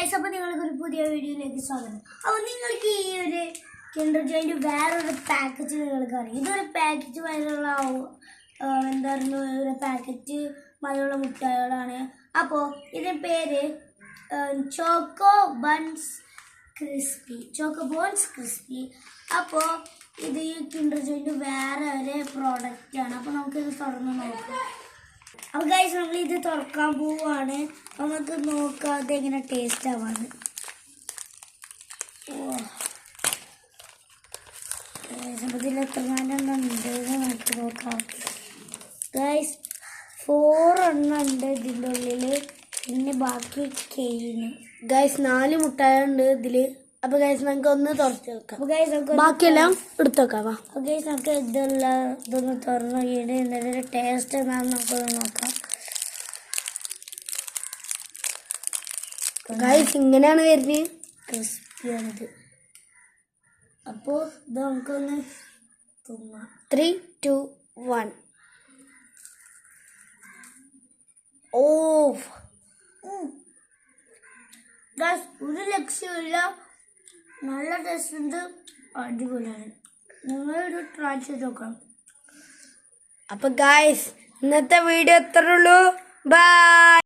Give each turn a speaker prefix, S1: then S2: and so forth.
S1: Guys, അപ്പോൾ നിങ്ങൾക്ക് ഒരു പുതിയ വീഡിയോയിലേക്ക് സ്വാഗതം. അപ്പോൾ നിങ്ങൾക്ക് ഈ ഒരു കിൻഡർ ജോയിൻ്റെ വേറൊരു പാക്കറ്റ് നിങ്ങൾക്ക് അറിയാം. ഇതൊരു പാക്കറ്റ് വരെയുള്ള എന്തായിരുന്നു ഒരു പാക്കറ്റ് മധുരമുള്ള മുട്ടായികളാണ്. അപ്പോൾ ഇതിൻ്റെ പേര് ചോക്കോ ബോൺസ് ക്രിസ്പി. അപ്പോൾ ഇത് ഈ കിൻഡർ ജോയിൻ്റെ വേറെ ഒരു പ്രോഡക്റ്റാണ്. അപ്പോൾ നമുക്കിത് തുറന്ന് നോക്കാം. അപ്പോൾ ഗൈസ്, നമ്മൾ ഇത് തുറക്കാൻ പോവുകയാണ്. നമുക്ക് നോക്കാതെ എങ്ങനെ ടേസ്റ്റ് ആവാണ്. ഇതിൽ എത്ര എണ്ണം ഉണ്ട് നമുക്ക് നോക്കാം. ഗൈസ്, 4 എണ്ണം ഉണ്ട് ഇതിൻ്റെ ഉള്ളിൽ. പിന്നെ ബാക്കി കെയിന്. ഗൈസ് 4 മുട്ടായി ഉണ്ട് ഇതിൽ. അപ്പോൾ ഗൈസ് നമുക്ക് ഒന്ന് തുറച്ച് വെക്കാം. അപ്പോൾ ഗൈസ് നമുക്ക് ബാക്കിയെല്ലാം എടുത്ത് വെക്കാം. അപ്പോൾ ഗൈസ് നമുക്ക് ഇതൊന്ന് തുറന്ന് നോക്കിയിട്ട് ഇതിൻ്റെ ടേസ്റ്റ് എന്താണെന്ന് നമുക്കൊന്ന് നോക്കാം. ഗൈസ് ഇങ്ങനെയാണ് വരുന്നത്, ക്രിസ്പിയാണിത്. അപ്പോൾ ഇത് നമുക്കൊന്ന് തിന്നാം. 3, 2, 1. ഓ ഗൈസ്, ഒരു ലക്ഷ്യമില്ല, നല്ല ടേസ്റ്റ് ഉണ്ട്, അടിപൊളിയാണ്. നിങ്ങളൊരു ട്രൈ ചെയ്ത് നോക്കാം. അപ്പോൾ ഗൈസ് ഇന്നത്തെ വീഡിയോ എത്ര ഉള്ളൂ. ബൈ.